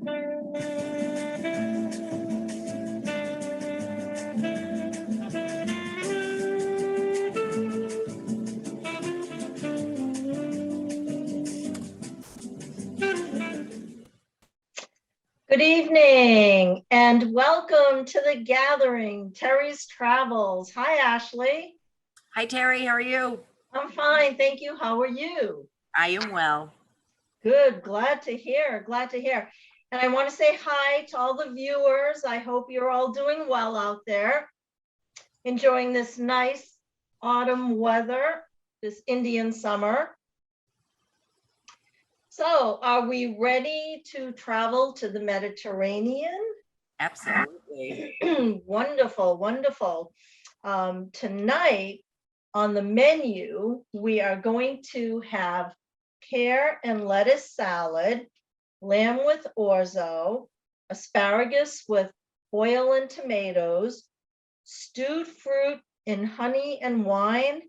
Good evening and welcome to the gathering, Terry's Travels. Hi, Ashley. Hi, Terry. How are you? I'm fine, thank you. How are you? I am well. Good, glad to hear, glad to hear. And I want to say hi to all the viewers. I hope you're all doing well out there, enjoying this nice autumn weather, this Indian summer. So, are we ready to travel to the Mediterranean? Absolutely. Wonderful, wonderful. Tonight on the menu, we are going to have pear and lettuce salad, lamb with orzo, asparagus with oil and tomatoes, stewed fruit in honey and wine,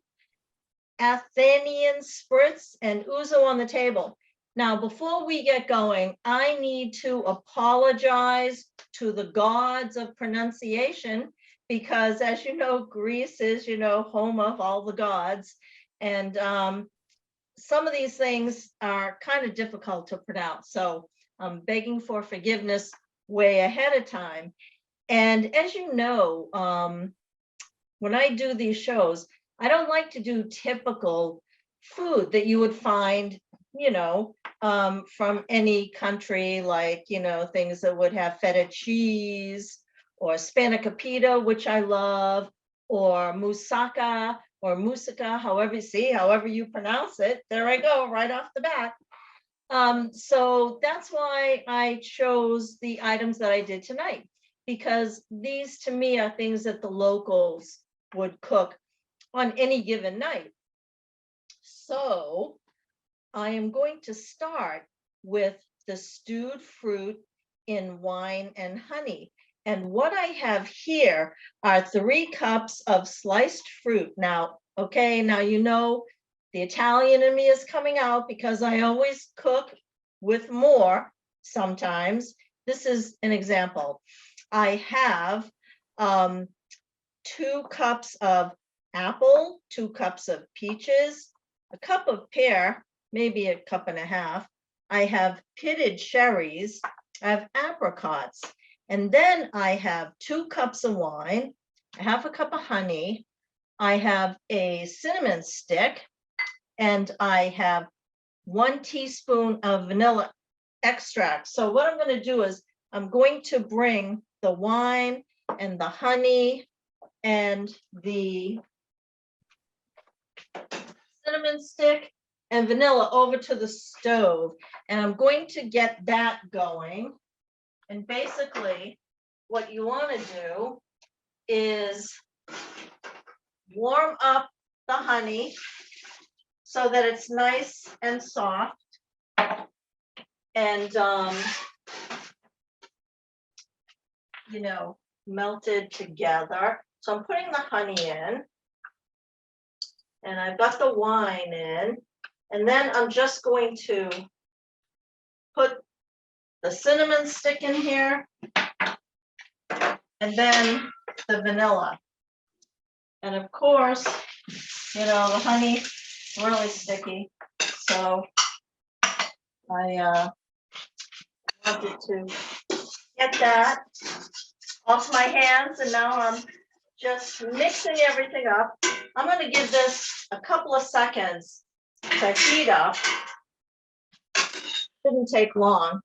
Athenian Spritz, and Ouzo on the table. Now, before we get going, I need to apologize to the gods of pronunciation because, as you know, Greece is, home of all the gods. And some of these things are kind of difficult to pronounce. So I'm begging for forgiveness way ahead of time. And as you know, when I do these shows, I don't like to do typical food that you would find, from any country, like, things that would have feta cheese or spanakopita, which I love, or moussaka or moussaka, however you pronounce it. There I go, right off the bat. So that's why I chose the items that I did tonight, because these to me are things that the locals would cook on any given night. So I am going to start with the stewed fruit in wine and honey. And what I have here are 3 cups of sliced fruit. Now, the Italian in me is coming out because I always cook with more sometimes. This is an example. I have 2 cups of apple, 2 cups of peaches, a cup of pear, maybe a cup and a half. I have pitted cherries, I have apricots, and then I have 2 cups of wine, half a cup of honey, I have a cinnamon stick, and I have 1 teaspoon of vanilla extract. So what I'm going to do is I'm going to bring the wine and the honey and the cinnamon stick and vanilla over to the stove, and I'm going to get that going. And basically what you want to do is warm up the honey so that it's nice and soft and melted together. So I'm putting the honey in, and I've got the wine in, and then I'm just going to put the cinnamon stick in here, and then the vanilla. And of course, the honey is really sticky, so I wanted to get that off my hands, and now I'm just mixing everything up. I'm going to give this a couple of seconds to heat up. Didn't take long.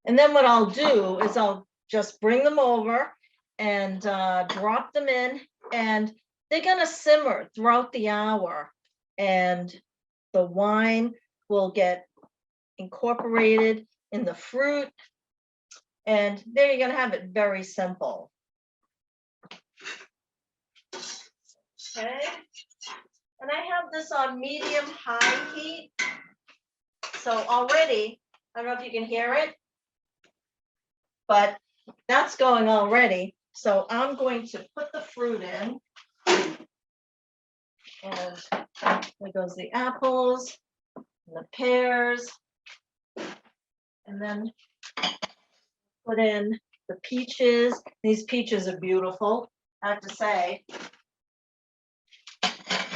And then what I'll do is I'll just bring them over and drop them in, and they're going to simmer throughout the hour, and the wine will get incorporated in the fruit, and there you're going to have it very simple. Okay, and I have this on medium-high heat. So already, I don't know if you can hear it, but that's going already. So I'm going to put the fruit in. And there goes the apples and the pears. And then put in the peaches. These peaches are beautiful, I have to say.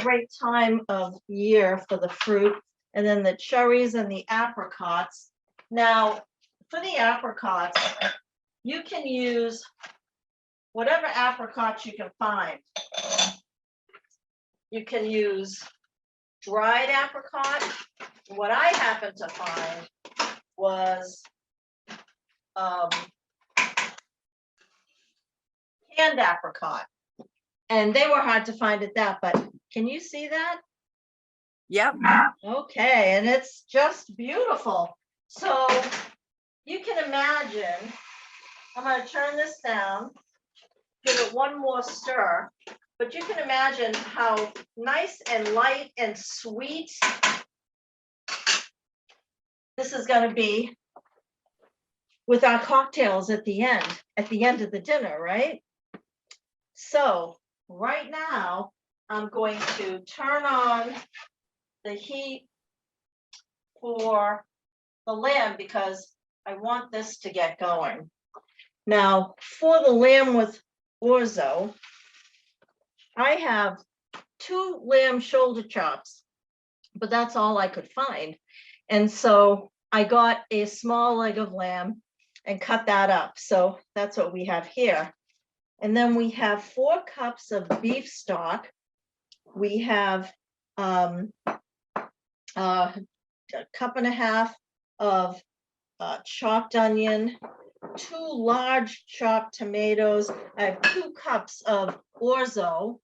Great time of year for the fruit. And then the cherries and the apricots. Now, for the apricots, you can use whatever apricots you can find. You can use dried apricot. What I happened to find was canned apricot. And they were hard to find at that, but can you see that? Yep. Okay, and it's just beautiful. So you can imagine, I'm going to turn this down, give it one more stir, but you can imagine how nice and light and sweet this is going to be with our cocktails at the end of the dinner, right? So right now, I'm going to turn on the heat for the lamb because I want this to get going. Now, for the lamb with orzo, I have 2 lamb shoulder chops, but that's all I could find. And so I got a small leg of lamb and cut that up. So that's what we have here. And then we have 4 cups of beef stock. We have a cup and a half of chopped onion, 2 large chopped tomatoes. I have 2 cups of orzo.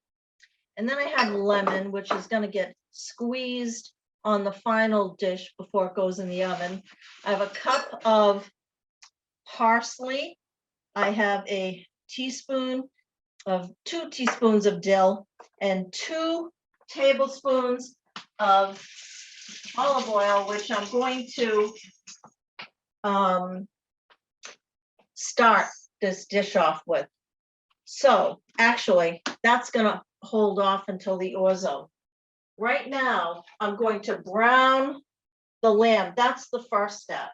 And then I have lemon, which is going to get squeezed on the final dish before it goes in the oven. I have a cup of parsley. I have a teaspoon of 2 teaspoons of dill and 2 tablespoons of olive oil, which I'm going to start this dish off with. So actually, that's going to hold off until the orzo. Right now, I'm going to brown the lamb. That's the first step.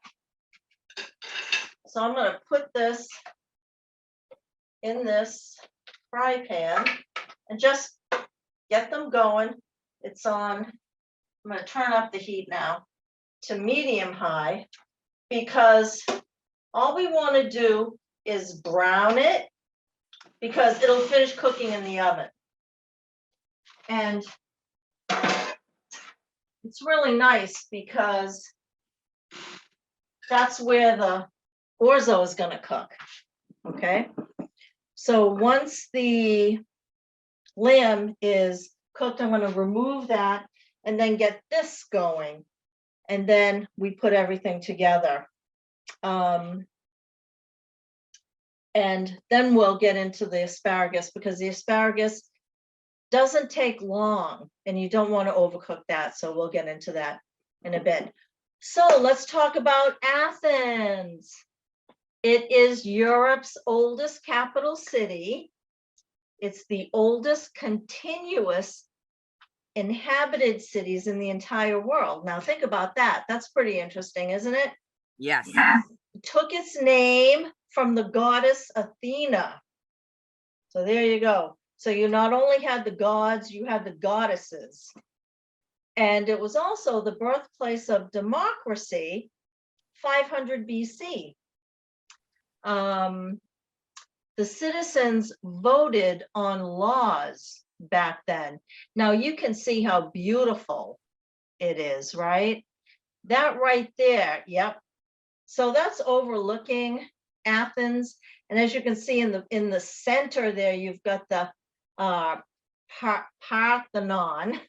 So I'm going to put this in this fry pan and just get them going. It's on, I'm going to turn up the heat now to medium high because all we want to do is brown it because it'll finish cooking in the oven. And it's really nice because that's where the orzo is going to cook. Okay. So once the lamb is cooked, I'm going to remove that and then get this going. And then we put everything together. And then we'll get into the asparagus because the asparagus doesn't take long and you don't want to overcook that. So we'll get into that in a bit. So let's talk about Athens. It is Europe's oldest capital city. It's the oldest continuous inhabited cities in the entire world. Now think about that. That's pretty interesting, isn't it? Yes. It took its name from the goddess Athena. So there you go. So you not only had the gods, you had the goddesses. And it was also the birthplace of democracy, 500 BC. The citizens voted on laws back then. Now you can see how beautiful it is, right? That right there, yep. So that's overlooking Athens. And as you can see in the center there, you've got the Parthenon,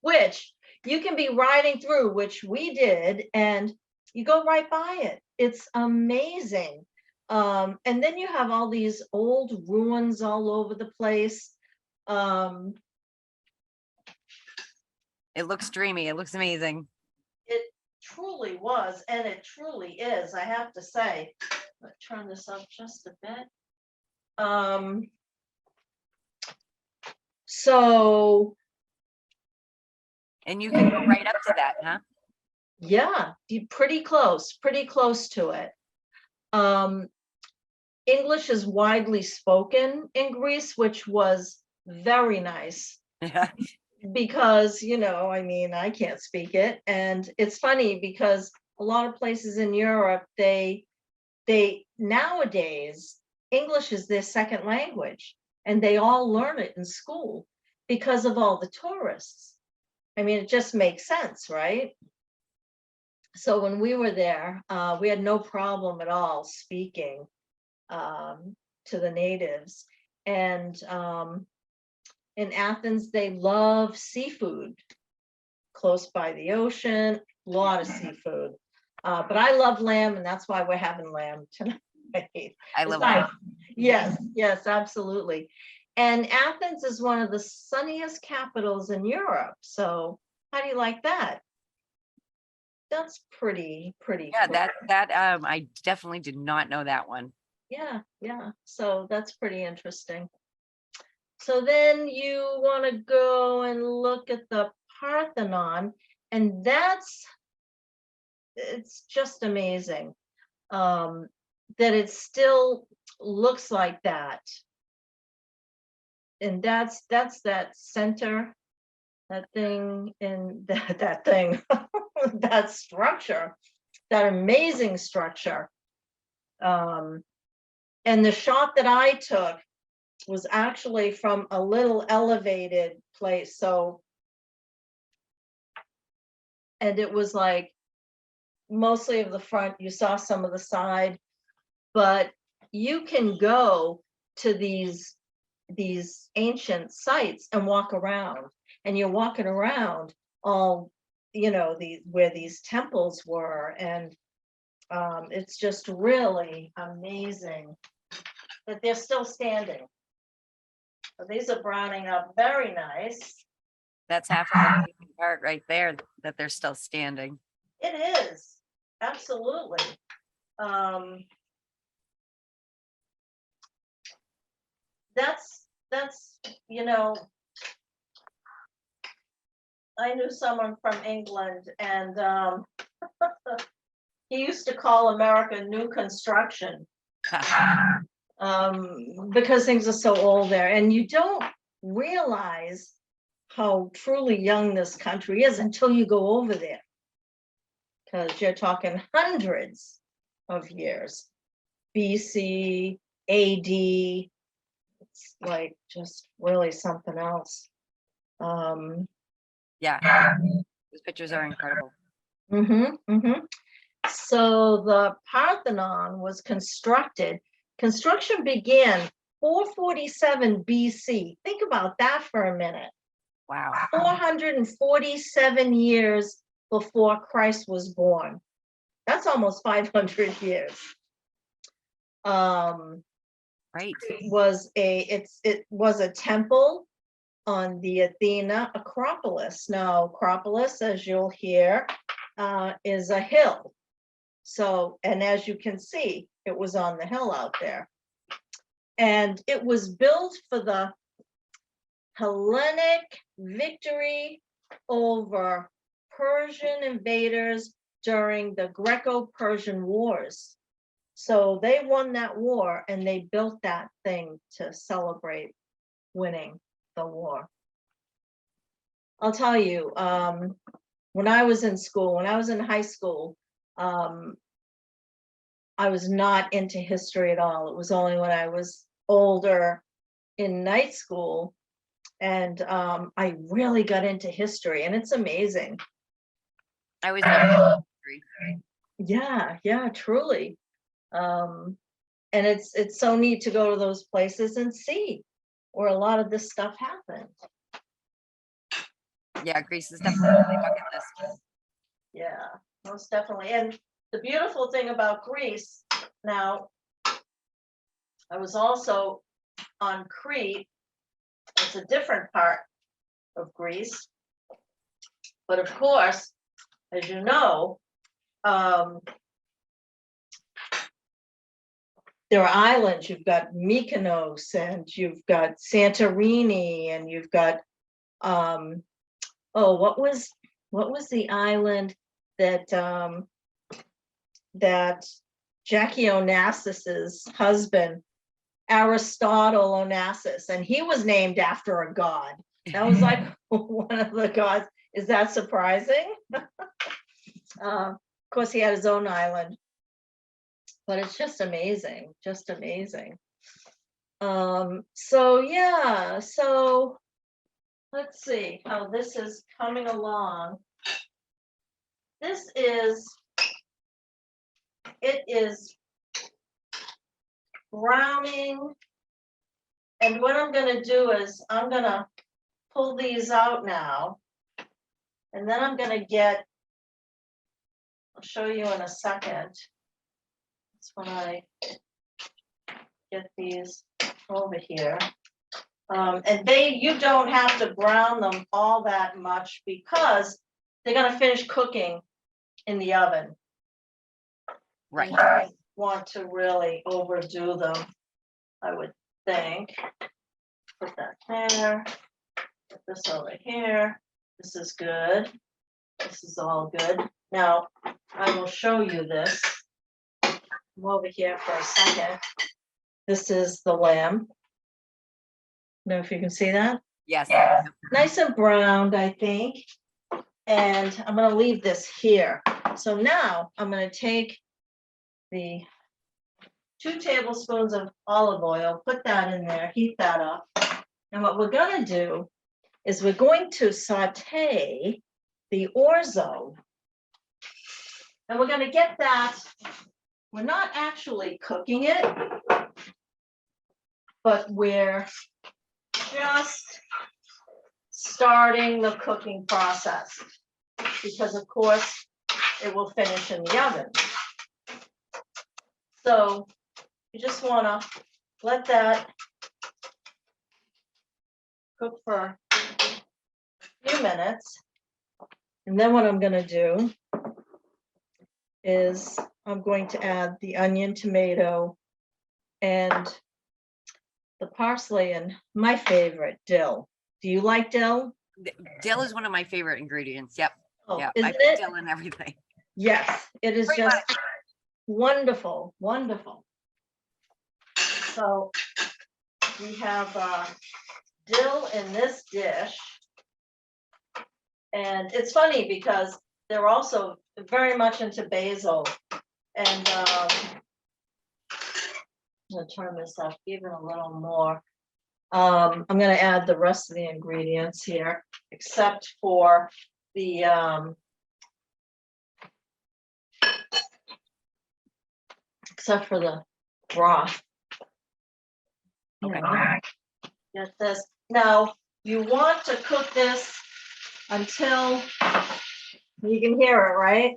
which you can be riding through, which we did, and you go right by it. It's amazing. And then you have all these old ruins all over the place. It looks dreamy. It looks amazing. It truly was, and it truly is, I have to say. Let's turn this up just a bit. So And you can go right up to that, huh? yeah, pretty close to it. English is widely spoken in Greece, which was very nice Yeah. because, I mean, I can't speak it. And it's funny because a lot of places in Europe, they nowadays, English is their second language and they all learn it in school because of all the tourists. I mean, it just makes sense, right? So when we were there, we had no problem at all speaking to the natives. And in Athens, they love seafood close by the ocean, a lot of seafood. But I love lamb, and that's why we're having lamb tonight. I love lamb. Yes, absolutely. And Athens is one of the sunniest capitals in Europe. So how do you like that? That's pretty Yeah, cool. that I definitely did not know that one. Yeah. So that's pretty interesting. So then you want to go and look at the Parthenon, and it's just amazing that it still looks like that. And that's that center, that thing, and that thing, that structure, that amazing structure. And the shot that I took was actually from a little elevated place. So, and it was like mostly of the front, you saw some of the side, but you can go to these ancient sites and walk around, and you're walking around all, where these temples were. And it's just really amazing that they're still standing. So these are browning up very nice. That's half of the amazing part right there, that they're still standing. It is, absolutely. That's I knew someone from England, and he used to call America new construction. Because things are so old there, and you don't realize how truly young this country is until you go over there, because you're talking hundreds of years, BC, AD. It's like just really something else. Yeah, those pictures are incredible. So the Parthenon was construction began 447 BC. Think about that for a minute. Wow. 447 years before Christ was born. That's almost 500 years. Right. It was a temple on the Athena Acropolis. Now, Acropolis, as you'll hear, is a hill. So, and as you can see, it was on the hill out there. And it was built for the Hellenic victory over Persian invaders during the Greco-Persian Wars. So they won that war, and they built that thing to celebrate winning the war. I'll tell you, when I was in high school, I was not into history at all. It was only when I was older in night school, and I really got into history, and it's amazing. I was never Yeah, truly. And it's so neat to go to those places and see where a lot of this stuff happened. Yeah, Greece is definitely on my bucket list. Yeah, most definitely. And the beautiful thing about Greece, now, I was also on Crete. It's a different part of Greece. But of course, as you know, there are islands. You've got Mykonos, and you've got Santorini, and you've got what was the island that Jackie Onassis's husband, Aristotle Onassis, and he was named after a god. That was like one of the gods. Is that surprising? Of course, he had his own island, but it's just amazing, just amazing. So yeah, so let's see how this is coming along. It is browning. And what I'm gonna do is I'm gonna pull these out now. And then I'm gonna I'll show you in a second. That's when I get these over here. And you don't have to brown them all that much because they're gonna finish cooking in the oven. Right. You don't want to really overdo them, I would think. Put that there, put this over here. This is good. This is all good. Now, I will show you this. I'm over here for a second. This is the lamb. Know if you can see that? Yes. Nice and browned, I think. And I'm going to leave this here. So now I'm going to take the 2 tablespoons of olive oil, put that in there, heat that up. And what we're going to do is we're going to saute the orzo. And we're going to get that. We're not actually cooking it, but we're just starting the cooking process because, of course, it will finish in the oven. So you just want to let that cook for a few minutes. And then what I'm going to do is I'm going to add the onion, tomato, and the parsley, and my favorite, dill. Do you like dill? Dill is one of my favorite ingredients. Yep. Oh, Yeah. isn't I put it? dill in everything. Yes, it is Pretty just wonderful, wonderful. So we have dill in this dish. And it's funny because they're also very much into basil. And I'm gonna turn this up even a little more. I'm gonna add the rest of the ingredients here, except for the broth. Okay. Get this. Now, you want to cook this until you can hear it, right?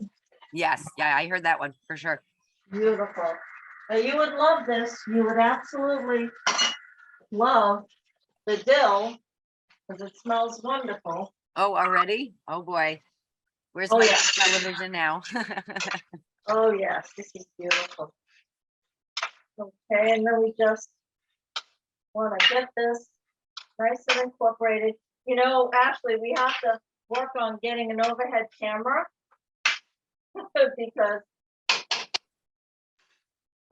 Yes. Yeah, I heard that one for sure. Beautiful. Now, you would love this. You would absolutely love the dill because it smells wonderful. Oh, already? Oh boy. Where's Oh, my yeah. television now? Oh, yes, this is beautiful. Okay, and then we just want to get this nice and incorporated. You know, Ashley, we have to work on getting an overhead camera because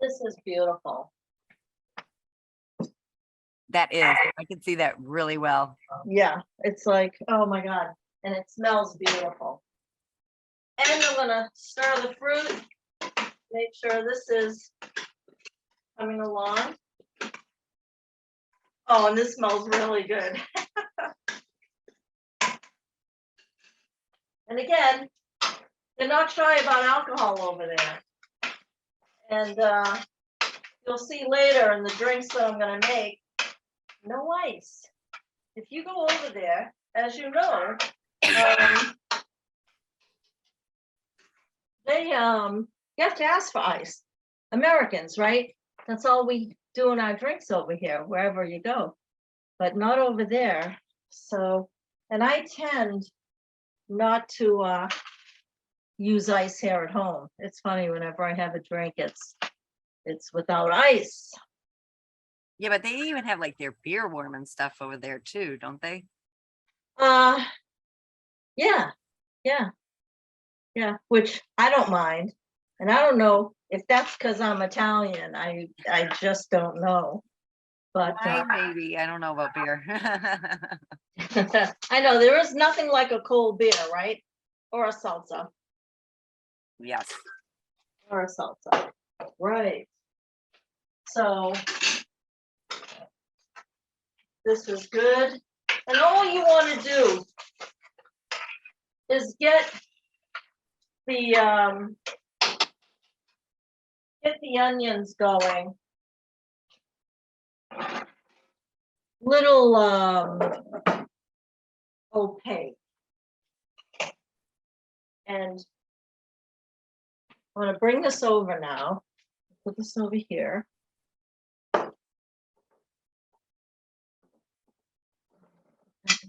this is beautiful. That is. I can see that really well. Yeah, it's like, oh my God, and it smells beautiful. And I'm gonna stir the fruit, make sure this is coming along. Oh, and this smells really good. And again, they're not shy about alcohol over there. And you'll see later in the drinks that I'm gonna make, no ice. If you go over there, as you know, they you have to ask for ice. Americans, right? That's all we do in our drinks over here, wherever you go, but not over there. So, and I tend not to use ice here at home. It's funny, whenever I have a drink, it's without ice. Yeah, but they even have like their beer warm and stuff over there too, don't they? Yeah, which I don't mind. And I don't know if that's because I'm Italian. I just don't know. But Wine, maybe. I don't know about beer. I know there is nothing like a cold beer, right? Or a salsa. Yes. Or a salsa. Right. So this is good. And all you want to do is get the onions going. Little opaque. And I'm going to bring this over now. Put this over here.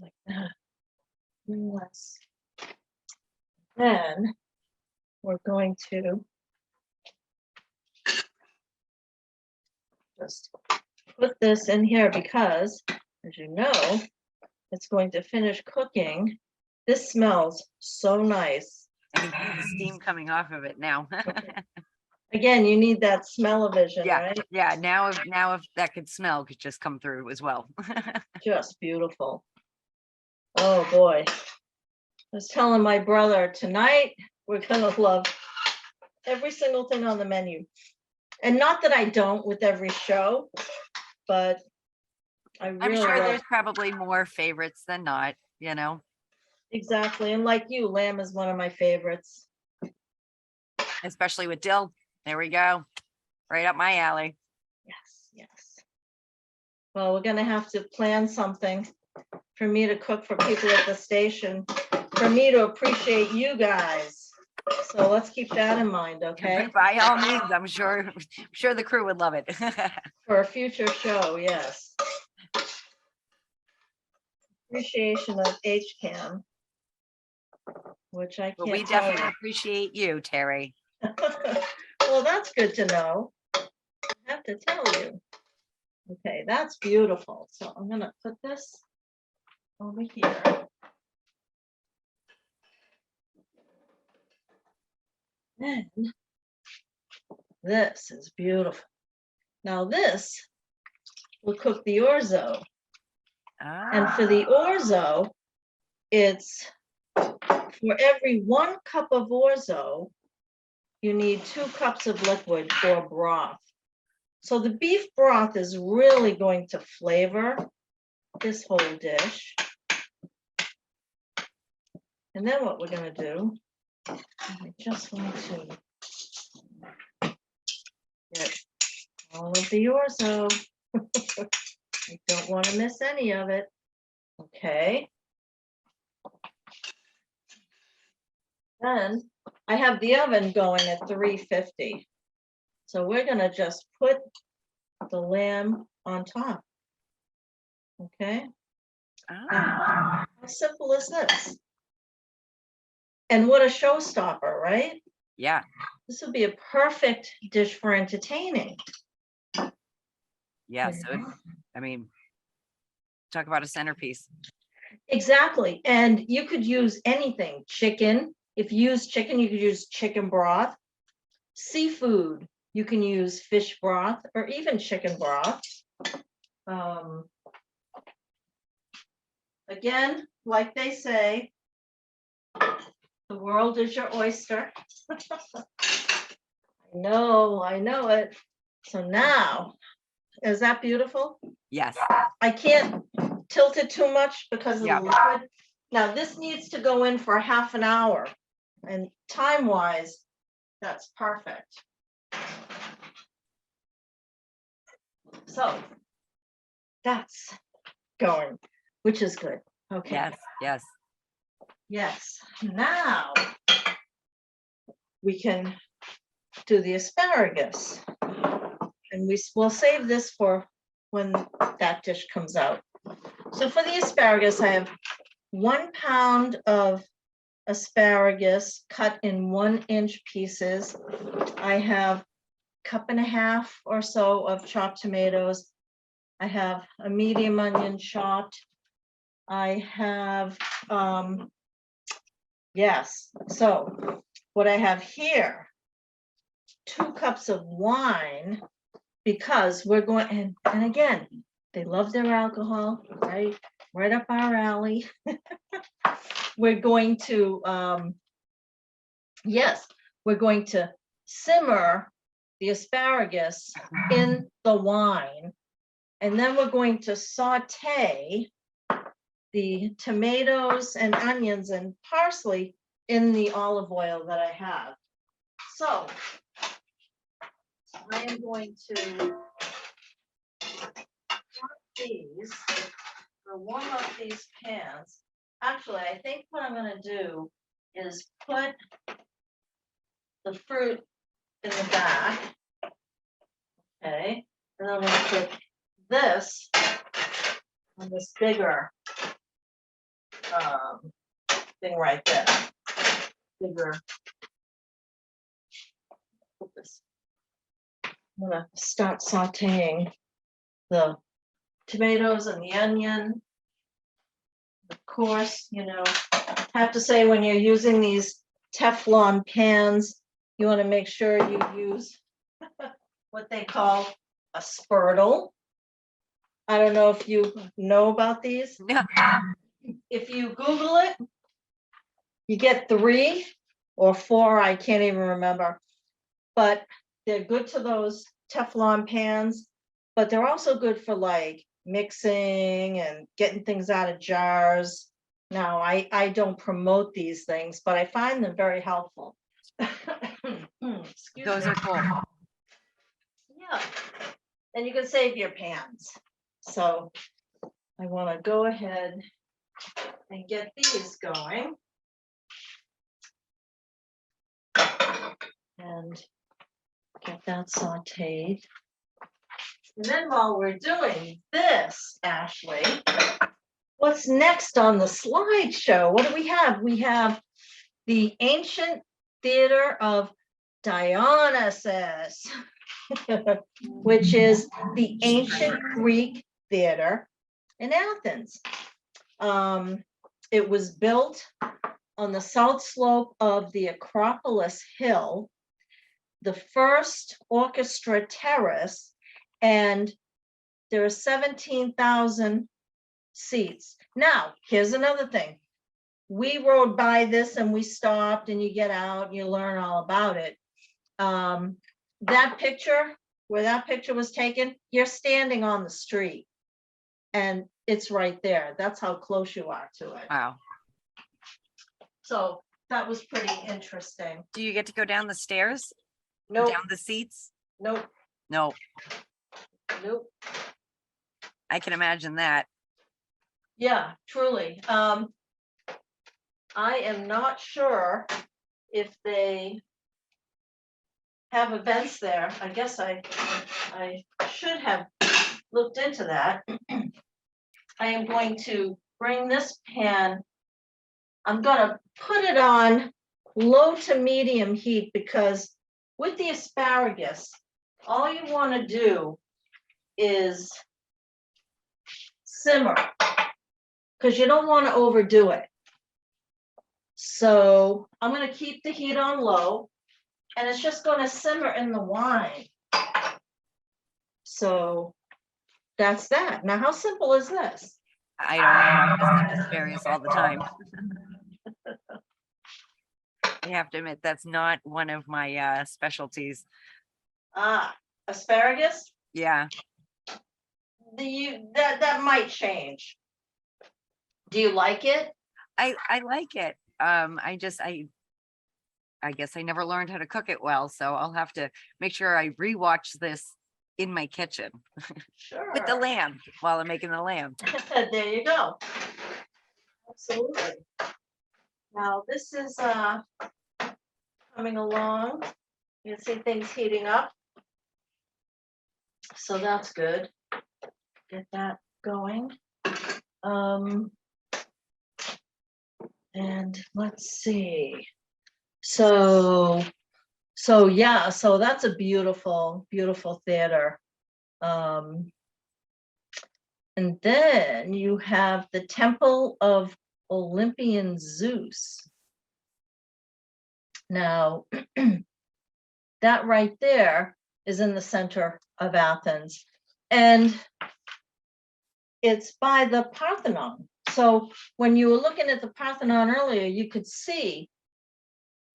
Like that. Yes. Then we're going to just put this in here because, as you know, it's going to finish cooking. This smells so nice. I can hear the steam coming off of it now. Again, you need that smell-o-vision, Yeah, right? yeah. Now if that could smell could just come through as well. Just beautiful. Oh boy. I was telling my brother tonight, we're gonna love every single thing on the menu. And not that I don't with every show, but I I'm really sure love. there's probably more favorites than not, you know. Exactly. And like you, lamb is one of my favorites. Especially with dill. There we go. Right up my alley. Yes, yes. Well, we're gonna have to plan something for me to cook for people at the station, for me to appreciate you guys. So let's keep that in mind, okay? By all means, I'm sure the crew would love it. For a future show, yes. Appreciation of HCAM, which I But can't we tell definitely you. appreciate you, Terry. Well, that's good to know. I have to tell you. Okay, that's beautiful. So I'm gonna put this over here. Then this is beautiful. Now this will cook the orzo. And for the orzo, it's for every 1 cup of orzo, you need 2 cups of liquid or broth. So the beef broth is really going to flavor this whole dish. And then what we're going to do, I just want to get all of the orzo. I don't want to miss any of it. Okay. Then I have the oven going at 350. So we're going to just put the lamb on top. Okay. How simple is this? And what a showstopper, right? Yeah. This would be a perfect dish for entertaining. Yeah. So, I mean, talk about a centerpiece. Exactly. And you could use anything. Chicken. If you use chicken, you could use chicken broth. Seafood, you can use fish broth or even chicken broth. Again, like they say, the world is your oyster. I know it. So now, is that beautiful? Yes. I can't tilt it too much because of Yeah. the liquid. Now this needs to go in for half an hour, and time-wise, that's perfect. So that's going, which is good. Okay. Yes. Yes. Yes. Now we can do the asparagus, and we'll save this for when that dish comes out. So for the asparagus, I have 1 pound of asparagus cut in 1-inch pieces. I have 1.5 cups or so of chopped tomatoes. I have a medium onion chopped. I have, yes. So what I have here 2 cups of wine because we're going, and again, they love their alcohol, right? Right up our alley. We're going to, yes, we're going to simmer the asparagus in the wine. And then we're going to saute the tomatoes and onions and parsley in the olive oil that I have. So I am going to warm up these pans. Actually, I think what I'm going to do is put the fruit in the back. Okay, and I'm going to put this on this bigger thing right there. Bigger. Put this. I'm going to start sauteing the tomatoes and the onion. Of course, you know, I have to say when you're using these Teflon pans, you want to make sure you use what they call a spurtle. I don't know if you know about these. Yeah. If you Google it, you get 3 or 4, I can't even remember. But they're good to those Teflon pans, but they're also good for like mixing and getting things out of jars. Now, I don't promote these things, but I find them very helpful. Excuse Those me. are cool. Yeah, and you can save your pans. So I want to go ahead and get these going. And get that sauteed. And then while we're doing this, Ashley, what's next on the slideshow? What do we have? We have the ancient theater of Dionysus, which is the ancient Greek theater in Athens. It was built on the south slope of the Acropolis Hill, the first orchestra terrace, and there are 17,000 seats. Now, here's another thing. We rode by this and we stopped, and you get out and you learn all about it. That picture, where that picture was taken, you're standing on the street and it's right there. That's how close you are to it. Wow. So that was pretty interesting. Do you get to go down the stairs? Nope, Down the seats? nope, No, nope. I can imagine that. Yeah, truly. I am not sure if they have events there. I guess I should have looked into that. I am going to bring this pan. I'm gonna put it on low to medium heat because with the asparagus, all you want to do is simmer because you don't want to overdo it. So I'm going to keep the heat on low and it's just going to simmer in the wine. So that's that. Now, how simple is this? I don't know. I just eat asparagus all the time. I have to admit, that's not one of my specialties. Asparagus? Yeah. That might change. Do you like it? I like it. I guess I never learned how to cook it well, so I'll have to make sure I rewatch this in my kitchen Sure. with the lamb while I'm making the lamb. There you go. Absolutely. Now this is coming along. You can see things heating up. So that's good. Get that going. And let's see. So yeah, so that's a beautiful, beautiful theater. And then you have the Temple of Olympian Zeus. Now, that right there is in the center of Athens. And it's by the Parthenon. So when you were looking at the Parthenon earlier, you could see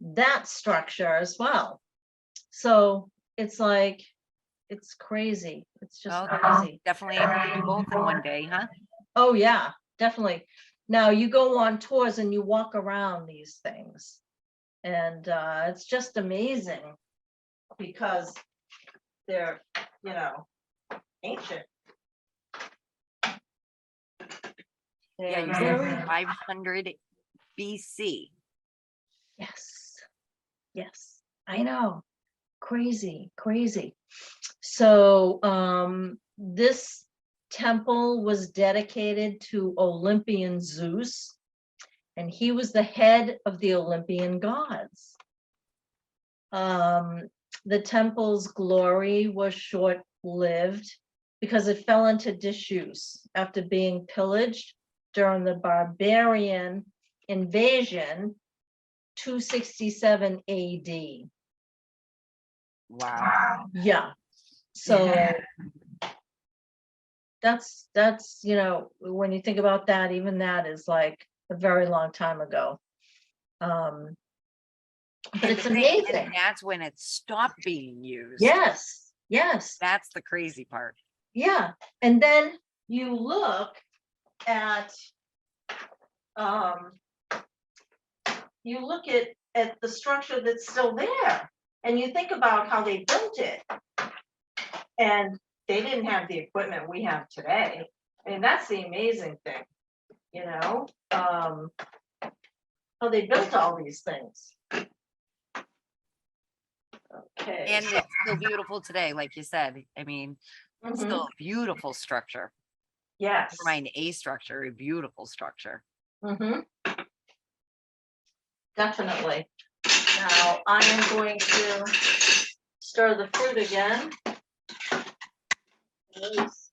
that structure as well. So it's like, it's crazy. It's just Well, crazy. definitely able to do both in one day, huh? Oh, yeah, definitely. Now you go on tours and you walk around these things. And it's just amazing because they're, you know, ancient. Yeah, you said 500 BC. Yes, yes, I know. Crazy, crazy. So this temple was dedicated to Olympian Zeus, and he was the head of the Olympian gods. The temple's glory was short-lived because it fell into disuse after being pillaged during the barbarian invasion 267 AD. Wow. Yeah. So that's, you know, when you think about that, even that is like a very long time ago. But it's amazing. And that's when it stopped being used. Yes, yes. That's the crazy part. Yeah. And then you look at the structure that's still there, and you think about how they built it. And they didn't have the equipment we have today. I mean, that's the amazing thing, you know, how they built all these things. Okay. And it's still beautiful today, like you said. I mean, Mhm. still a beautiful structure. Yes. Never mind a structure, a beautiful structure. Mm-hmm. Definitely. Now I am going to stir the fruit again. This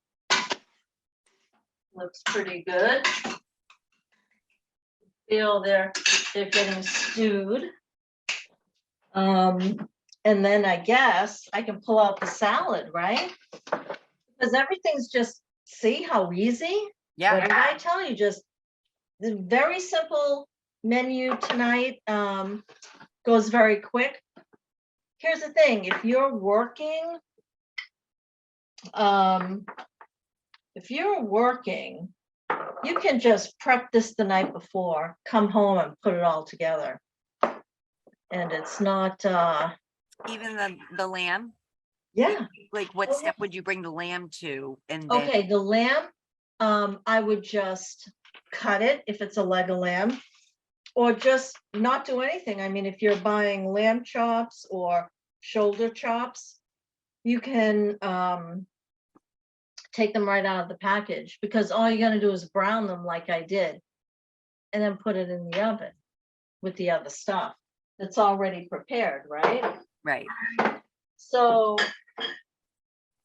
looks pretty good. Feel they're getting stewed. And then I guess I can pull out the salad, right? Because everything's just, see how easy? Yeah. What did I tell you? Just the very simple menu tonight, goes very quick. Here's the thing, if you're working, you can just prep this the night before, come home and put it all together. And it's not, Even the lamb. yeah. Like what Oh, step yeah. would you bring the lamb to? And then Okay, the lamb, I would just cut it if it's a leg of lamb, or just not do anything. I mean, if you're buying lamb chops or shoulder chops, you can take them right out of the package, because all you're gonna do is brown them like I did, and then put it in the oven with the other stuff that's already prepared, right? right. So,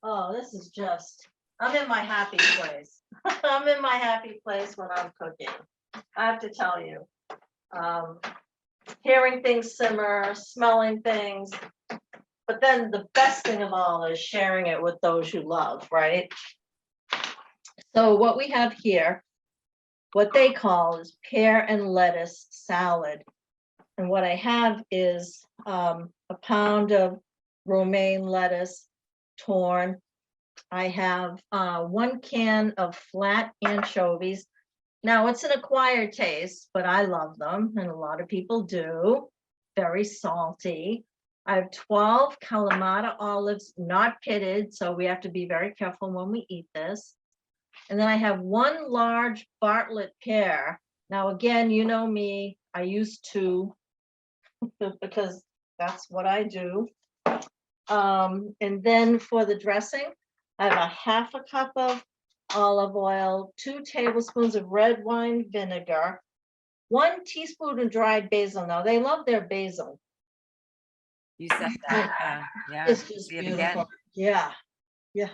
oh, this is just, I'm in my happy place. I'm in my happy place when I'm cooking. I have to tell you, hearing things simmer, smelling things, but then the best thing of all is sharing it with those you love, right? So what we have here, what they call is pear and lettuce salad. And what I have is a pound of romaine lettuce torn. I have 1 can of flat anchovies. Now it's an acquired taste, but I love them, and a lot of people do. Very salty. I have 12 Kalamata olives, not pitted, so we have to be very careful when we eat this. And then I have 1 large Bartlett pear. Now, again, you know me, I use 2 because that's what I do. And then for the dressing, I have a 1/2 cup of olive oil, 2 tablespoons of red wine vinegar, 1 teaspoon of dried basil. Now, they love their basil. You said that. Yeah. It's just See it beautiful. again. Yeah, yeah.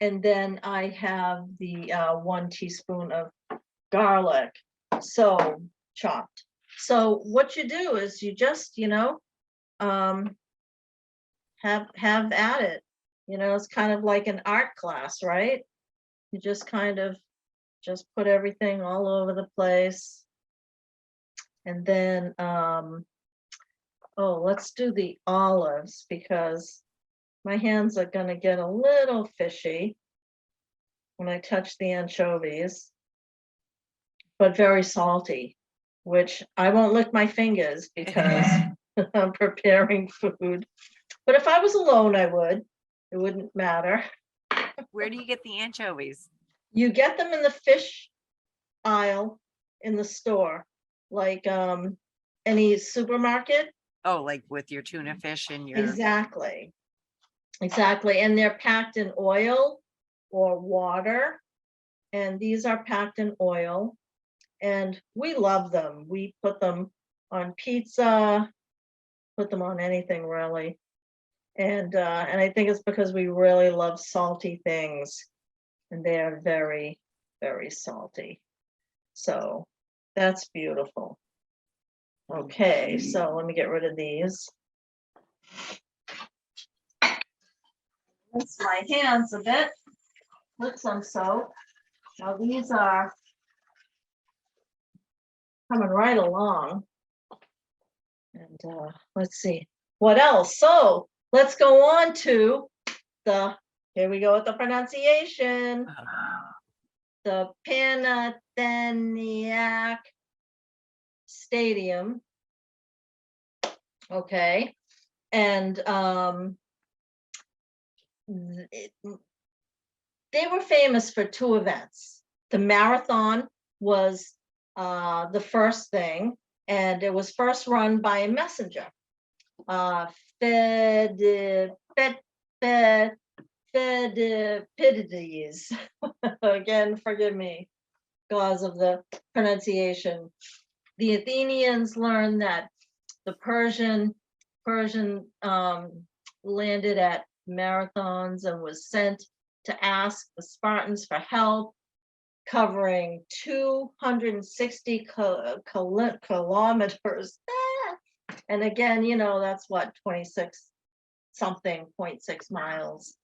And then I have the 1 teaspoon of garlic, so chopped. So what you do is you just, you know, have at it. You know, it's kind of like an art class, right? You just kind of just put everything all over the place. And then, oh, let's do the olives because my hands are gonna get a little fishy when I touch the anchovies, but very salty, which I won't lick my fingers because I'm preparing food. But if I was alone, I would. It wouldn't matter. Where do you get the anchovies? You get them in the fish aisle in the store, like any supermarket. Oh, like with your tuna fish and your, Exactly. Exactly. And they're packed in oil or water. And these are packed in oil. And we love them. We put them on pizza, put them on anything really. And I think it's because we really love salty things. And they are very, very salty. So that's beautiful. Okay, so let me get rid of these. Rinse my hands a bit with some soap. Now these are coming right along. And let's see what else. So let's go on to here we go with the pronunciation. The Panathinaik Stadium. Okay. And they were famous for two events. The marathon was the first thing, and it was first run by a messenger. Pheidippides. Again, forgive me, because of the pronunciation. The Athenians learned that the Persian landed at marathons and was sent to ask the Spartans for help, covering 260 kilometers. And again, you know, that's what, 26 something, 0.6 miles.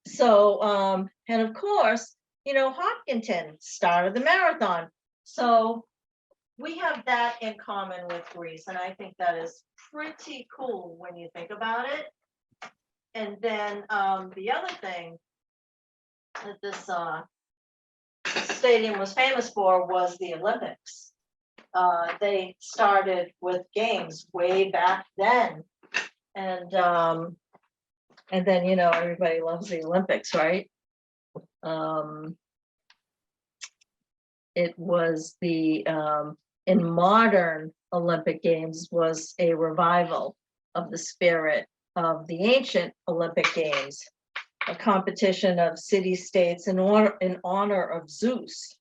So, and of course, you know, Hopkinton started the marathon. So we have that in common with Greece. And I think that is pretty cool when you think about it. And then the other thing that this stadium was famous for was the Olympics. They started with games way back then. And then, you know, everybody loves the Olympics, right? It was the, in modern Olympic Games was a revival of the spirit of the ancient Olympic Games, a competition of city-states in honor of Zeus.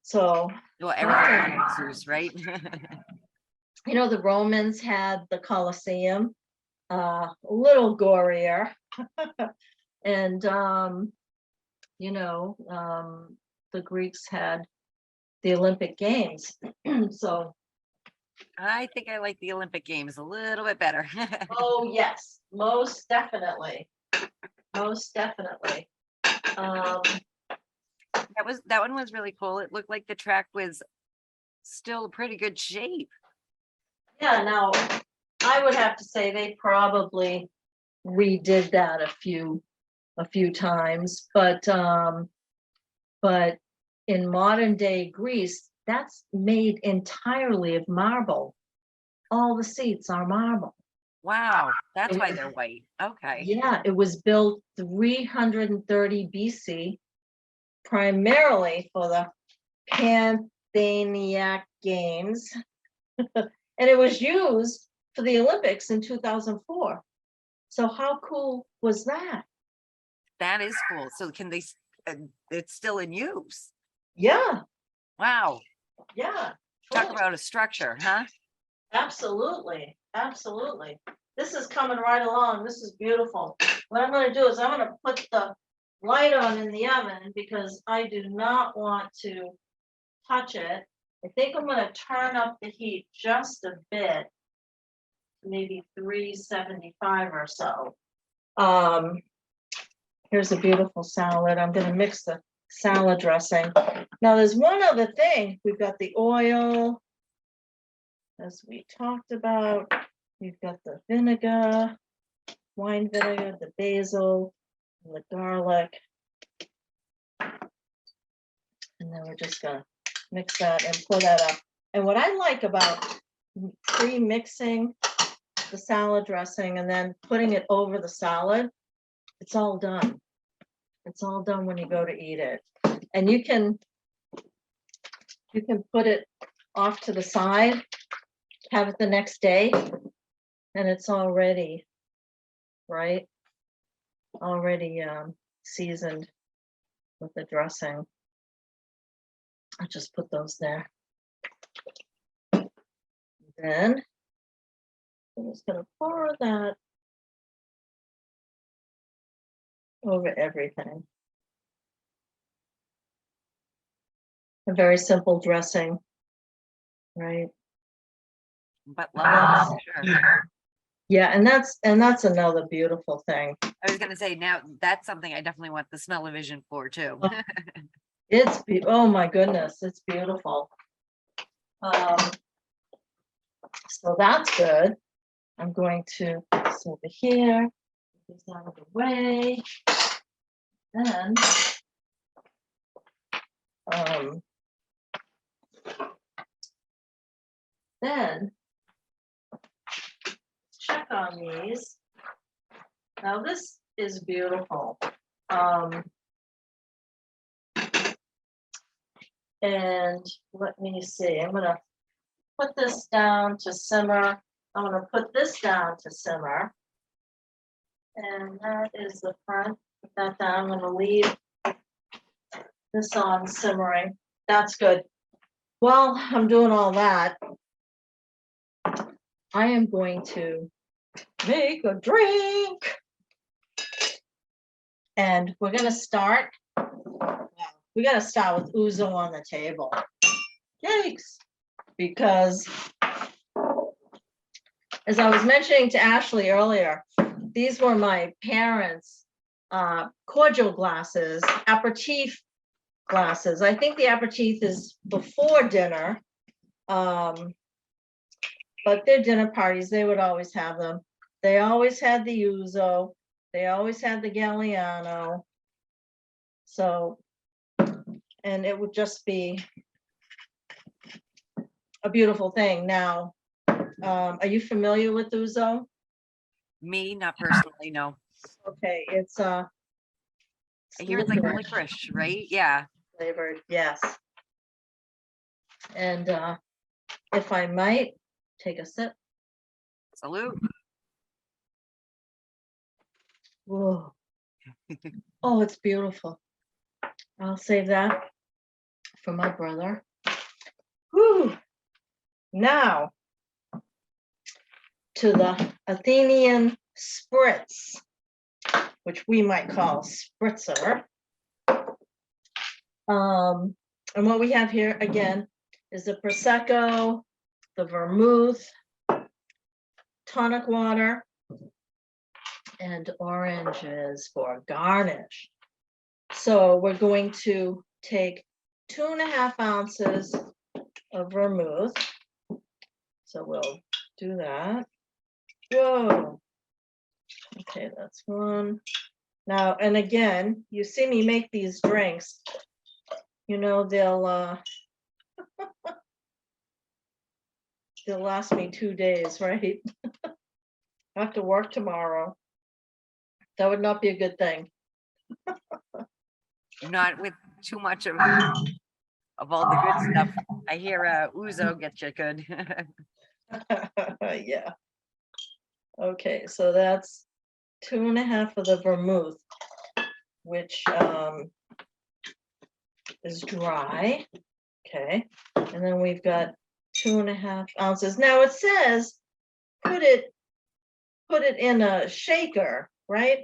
So, well, everything on Zeus, right? you know, the Romans had the Colosseum, a little gorier, and you know, the Greeks had the Olympic Games. So I think I like the Olympic Games a little bit better. oh yes, most definitely. Most definitely. That one was really cool. It looked like the track was still pretty good shape. Yeah, now I would have to say they probably redid that a few times, but in modern day Greece, that's made entirely of marble. All the seats are marble. Wow, that's why they're white. Okay. Yeah, it was built 330 BC, primarily for the Pantheniac Games, and it was used for the Olympics in 2004. So how cool was that? That is cool. So can they, it's still in use. Yeah, Wow. yeah. Talk Cool. about a structure, huh? Absolutely, absolutely. This is coming right along. This is beautiful. What I'm going to do is I'm going to put the light on in the oven because I do not want to touch it. I think I'm going to turn up the heat just a bit maybe $3.75 or so. Here's a beautiful salad. I'm gonna mix the salad dressing. Now there's one other thing. We've got the oil, as we talked about. We've got the vinegar, wine vinegar, the basil, and the garlic. And then we're just gonna mix that and pour that up. And what I like about pre-mixing the salad dressing and then putting it over the salad, it's all done. It's all done when you go to eat it. And you can put it off to the side, have it the next day, and it's already, right? Already seasoned with the dressing. I just put those there. Then I'm just gonna pour that over everything. A very simple dressing, right? But love it, sure. Yeah, and that's another beautiful thing. I was gonna say, now that's something I definitely want the smell-o-vision for too. Oh my goodness, it's beautiful. So that's good. I'm going to this over here, get this out of the way. Then check on these. Now this is beautiful. And let me see, I'm gonna put this down to simmer. I'm gonna put this down to simmer. And that is the front. Put that down. I'm gonna leave this on simmering. That's good. While I'm doing all that, I am going to make a drink. And we're gonna start. We gotta start with Ouzo on the table. Yikes! Because as I was mentioning to Ashley earlier, these were my parents' cordial glasses, aperitif glasses. I think the aperitif is before dinner, but their dinner parties, they would always have them. They always had the Ouzo. They always had the Galliano. So, and it would just be a beautiful thing. Now, are you familiar with Ouzo? Me, not personally, no. Okay, it's I hear it's like licorice, right? Yeah. flavored, yes. And if I might take a sip. Salute. Whoa. Oh, it's beautiful. I'll save that for my brother. Whew. Now to the Athenian Spritz, which we might call spritzer. And what we have here again is the Prosecco, the vermouth, tonic water, and oranges for garnish. So we're going to take 2.5 ounces of vermouth. So we'll do that. Whoa. Okay, that's one. Now, and again, you see me make these drinks. You know, they'll last me 2 days, right? I have to work tomorrow. That would not be a good thing. Not with too much of all the good stuff. I hear Ouzo gets you good. Yeah. Okay, so that's 2.5 of the vermouth, which is dry. Okay, and then we've got 2.5 ounces. Now it says put it in a shaker, right?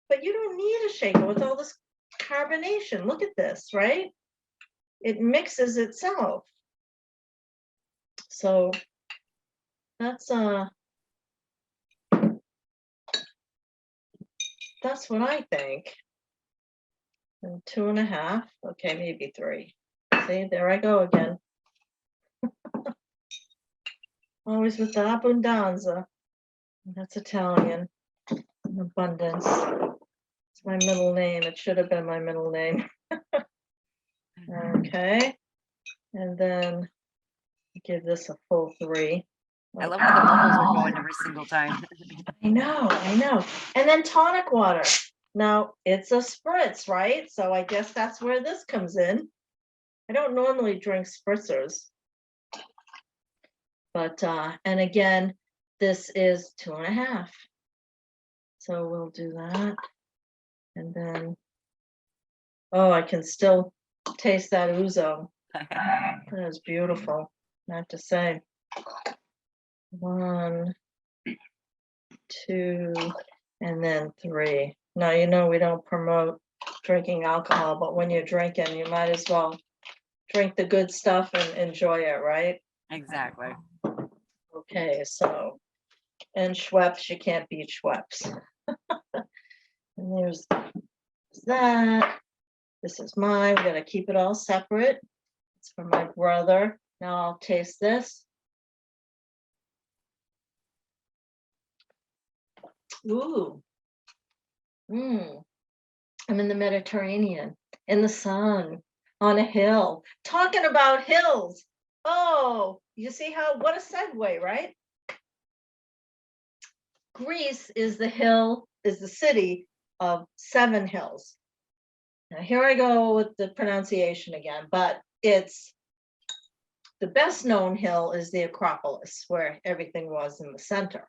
But you don't need a shaker with all this carbonation. Look at this, right? It mixes itself. So that's That's what I think. And 2.5, okay, maybe 3. See, there I go again. Always with the abbondanza. That's Italian. Abundance. It's my middle name. It should have been my middle name. Okay. And then give this a full 3. I love how the bubbles are going every single time. I know, I know. And then tonic water. Now it's a spritz, right? So I guess that's where this comes in. I don't normally drink spritzers. But, and again, this is 2.5. So we'll do that. And then, oh, I can still taste that ouzo. That is beautiful, I have to say. 1, 2, and then 3. Now, you know, we don't promote drinking alcohol, but when you're drinking, you might as well drink the good stuff and enjoy it, right? Exactly. Okay, so, and Schweppes, you can't beat Schweppes. And there's that. This is mine. We're gonna keep it all separate. It's for my brother. Now I'll taste this. Ooh. I'm in the Mediterranean, in the sun, on a hill. Talking about hills. Oh, you see how, what a segue, right? Greece is the hill, is the city of 7 hills. Now here I go with the pronunciation again, but it's the best known hill is the Acropolis, where everything was in the center.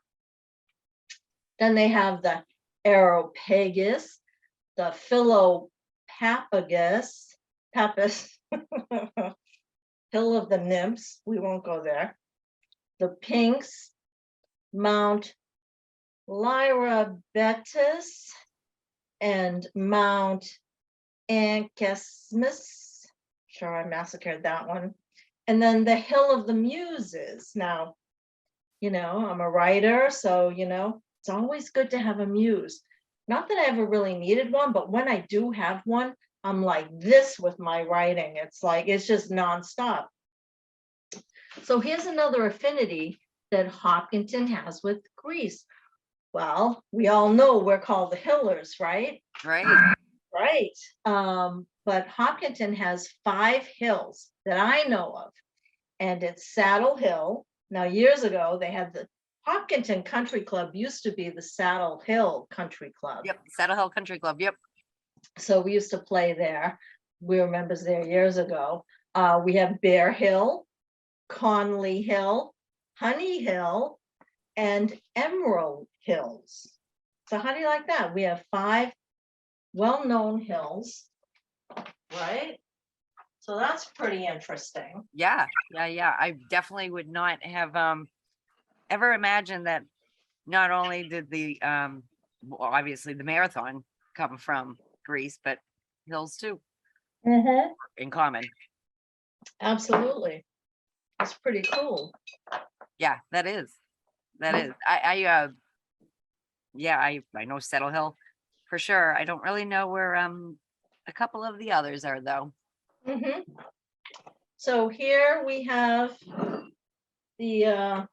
Then they have the Areopagus, the Philopagus, Papus, Hill of the Nymphs, we won't go there. The Pinks, Mount Lyrabetus, and Mount Ancesmus. Sure, I massacred that one. And then the Hill of the Muses. Now, you know, I'm a writer, so, you know, it's always good to have a muse. Not that I ever really needed one, but when I do have one, I'm like this with my writing. It's like, it's just nonstop. So here's another affinity that Hopkinton has with Greece. Well, we all know we're called the Hillers, right? Right. Right. But Hopkinton has 5 hills that I know of, and it's Saddle Hill. Now, years ago, they had the Hopkinton Country Club used to be the Saddle Hill Country Club. Yep. Saddle Hill Country Club. Yep. So we used to play there. We were members there years ago. We have Bear Hill, Conley Hill, Honey Hill, and Emerald Hills. So how do you like that? We have 5 well-known hills, right? So that's pretty interesting. Yeah. I definitely would not have ever imagined that not only did the well, obviously the marathon come from Greece, but hills too in common. Absolutely. That's pretty cool. Yeah, that is. I know Saddle Hill for sure. I don't really know where a couple of the others are though. So here we have the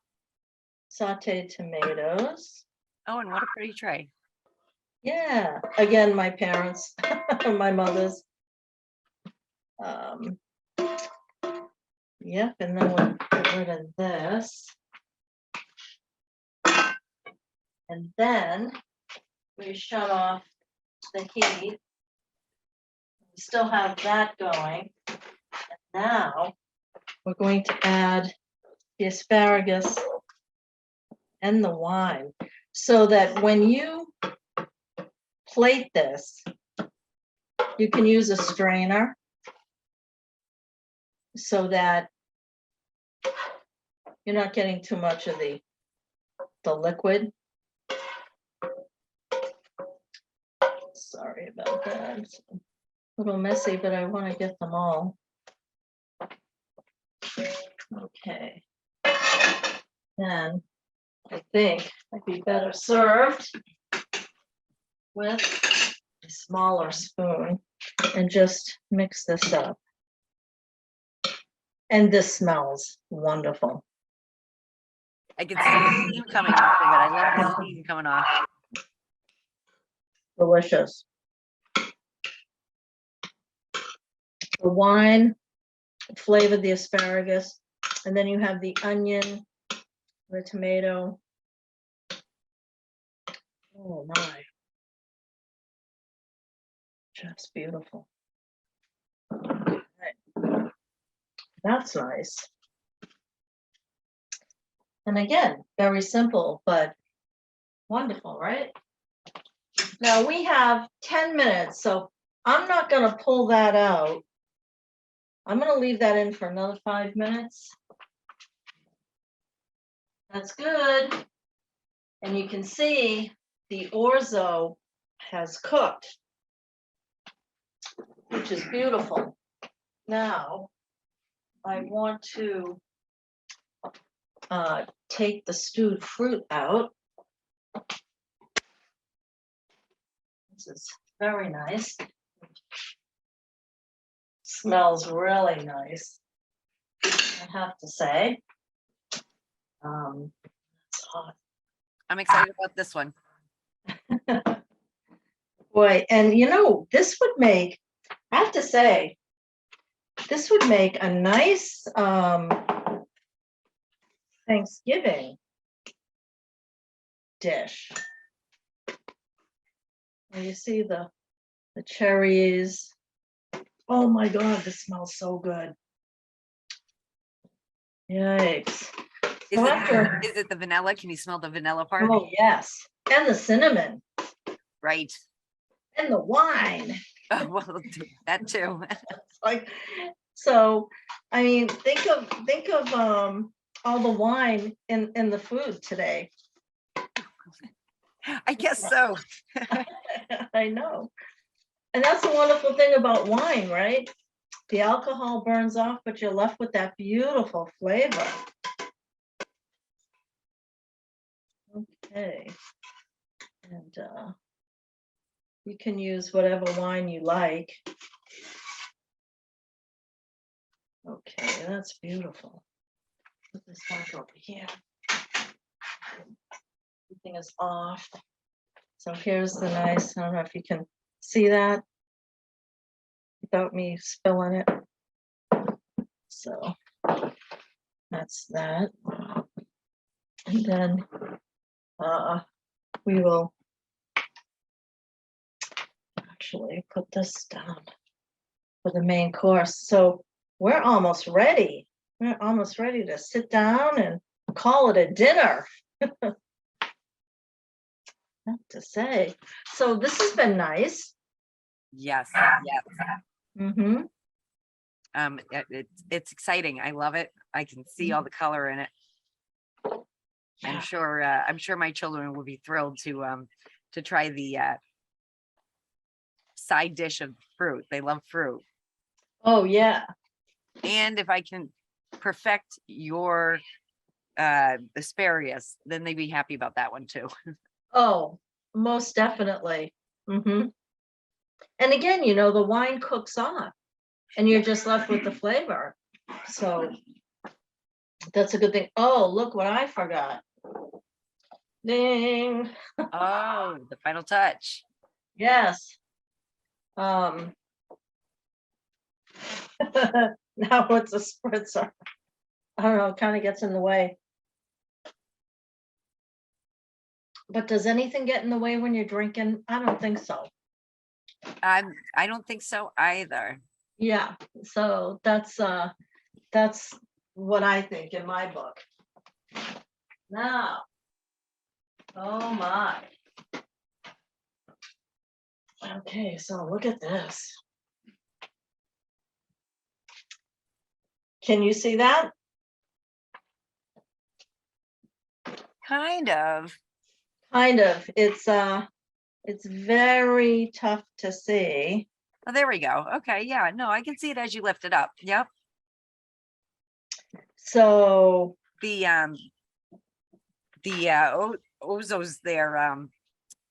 sauteed tomatoes. Oh, and what a pretty tray. Yeah, again, my parents, my mother's. Yep, and then we'll get rid of this. And then we shut off the heat. We still have that going. And now we're going to add the asparagus and the wine so that when you plate this, you can use a strainer so that you're not getting too much of the liquid. Sorry about that. It's a little messy, but I want to get them all. Okay. Then I think I'd be better served with a smaller spoon and just mix this up. And this smells wonderful. I can see the steam coming off of it. I love the steam coming off. Delicious. The wine flavored the asparagus, and then you have the onion, the tomato. Oh my. Just beautiful. Right. That's nice. And again, very simple, but wonderful, right? Now we have 10 minutes, so I'm not going to pull that out. I'm going to leave that in for another 5 minutes. That's good. And you can see the orzo has cooked, which is beautiful. Now, I want to take the stewed fruit out. This is very nice. Smells really nice, I have to say. It's hot. I'm excited about this one. Boy, and you know, this would make, I have to say, this would make a nice Thanksgiving dish. And you see the cherries. Oh my God, this smells so good. Yikes. Is So it, after, is it the vanilla? Can you smell the vanilla part? oh yes, and the cinnamon, Right. and the wine. Oh, well, that too. It's like, so, I mean, think of all the wine in the food today. I guess so. I know. And that's the wonderful thing about wine, right? The alcohol burns off, but you're left with that beautiful flavor. Okay. And you can use whatever wine you like. Okay, that's beautiful. Put this back over here. Everything is off. So here's the nice, I don't know if you can see that without me spilling it. So that's that. And then we will actually put this down for the main course. So we're almost ready. We're almost ready to sit down and call it a dinner. Not to say. So this has been nice. Yes. Yes. Mm-hmm. It's exciting. I love it. I can see all the color in it. Yeah. I'm sure my children will be thrilled to try the side dish of fruit. They love fruit. Oh yeah. And if I can perfect your asparagus, then they'd be happy about that one too. Oh, most definitely. Mm-hmm. And again, you know, the wine cooks off and you're just left with the flavor. So that's a good thing. Oh, look what I forgot. Ding. Oh, the final touch. Yes. Now it's a spritzer. I don't know, it kind of gets in the way. But does anything get in the way when you're drinking? I don't think so. I don't think so either. Yeah, so that's what I think in my book. Now, oh my. Okay, so look at this. Can you see that? Kind of. Kind of. It's very tough to see. Oh, there we go. Okay, yeah, no, I can see it as you lift it up. Yep. So The Ouzo's there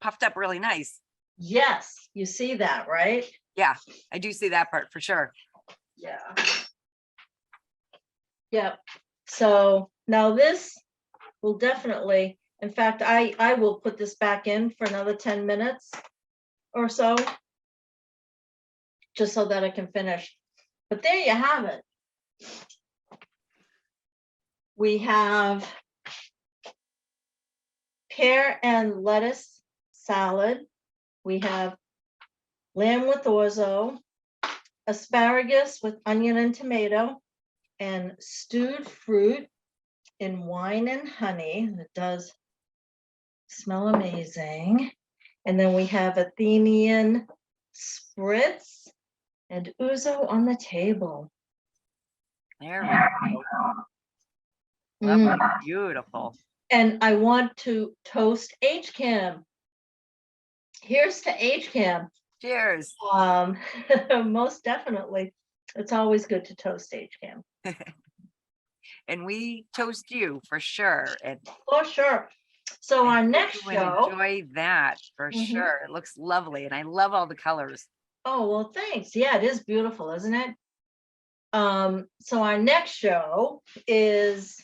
puffed up really nice. Yes, you see that, right? Yeah, I do see that part for sure. Yeah. Yep. So now this will definitely, in fact, I will put this back in for another 10 minutes or so, just so that I can finish. But there you have it. We have pear and lettuce salad. We have lamb with orzo, asparagus with onion and tomato, and stewed fruit in wine and honey. It does smell amazing. And then we have Athenian Spritz and Ouzo on the table. There we go. Lovely, beautiful. And I want to toast HCAM. Here's to HCAM. Cheers. Most definitely. It's always good to toast HCAM. And we toast you for sure. And For sure. So our next you would show. enjoy that for sure. It looks lovely, and I love all the colors. Oh, well, thanks. Yeah, it is beautiful, isn't it? So our next show is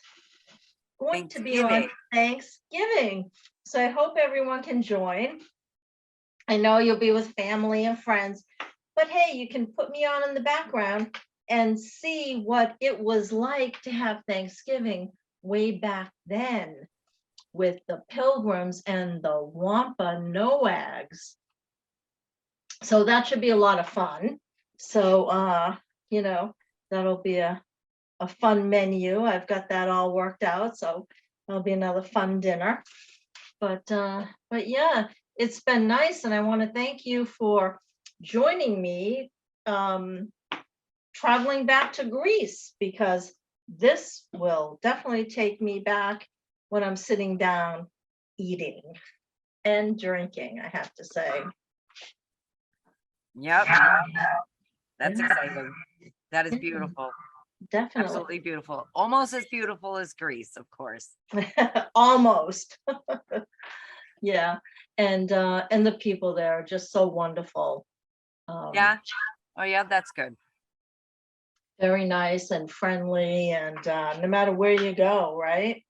going to be on Thanksgiving. So I hope everyone can join. I know you'll be with family and friends, but hey, you can put me on in the background and see what it was like to have Thanksgiving way back then with the Pilgrims and the Wampanoags. So that should be a lot of fun. So, you know, that'll be a fun menu. I've got that all worked out. So that'll be another fun dinner. But yeah, it's been nice. And I want to thank you for joining me traveling back to Greece, because this will definitely take me back when I'm sitting down eating and drinking, I have to say. Yep. That's exciting. That is beautiful. Definitely. Absolutely beautiful. Almost as beautiful as Greece, of course. Almost. Yeah. And the people there are just so wonderful. Yeah. Oh yeah, that's good. Very nice and friendly, and no matter where you go, right?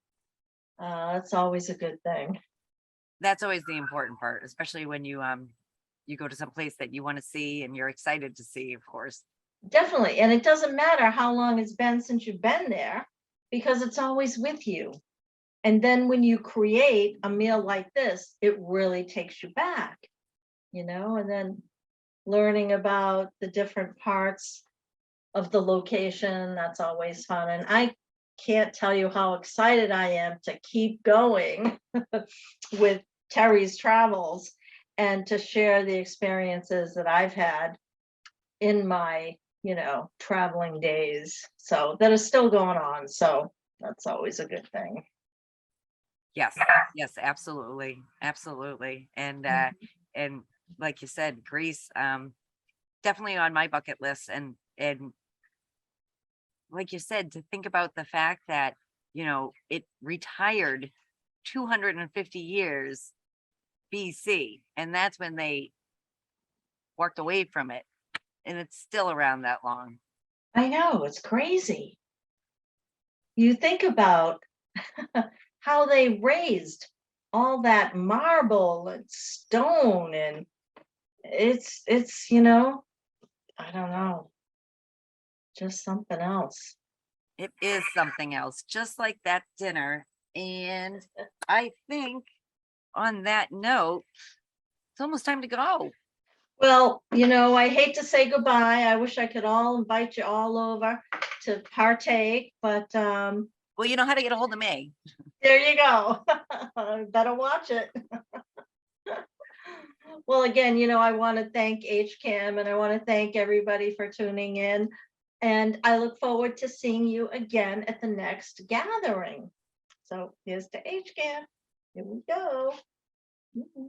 That's always a good thing. That's always the important part, especially when you go to some place that you want to see and you're excited to see, of course. Definitely. And it doesn't matter how long it's been since you've been there, because it's always with you. And then when you create a meal like this, it really takes you back, you know, and then learning about the different parts of the location, that's always fun. And I can't tell you how excited I am to keep going with Terry's travels and to share the experiences that I've had in my, you know, traveling days. So that is still going on. So that's always a good thing. Yes, yes, absolutely, absolutely. And like you said, Greece, definitely on my bucket list. And like you said, to think about the fact that, you know, it retired 250 years BC, and that's when they walked away from it, and it's still around that long. I know, it's crazy. You think about how they raised all that marble and stone, and it's you know, I don't know, just something else. It is something else, just like that dinner. And I think on that note, it's almost time to go. Well, you know, I hate to say goodbye. I wish I could all invite you all over to partake, but Well, you know how to get a hold of me. there you go. Better watch it. Well, again, you know, I want to thank HCAM, and I want to thank everybody for tuning in. And I look forward to seeing you again at the next gathering. So here's to HCAM. Here we go. Mm-hmm.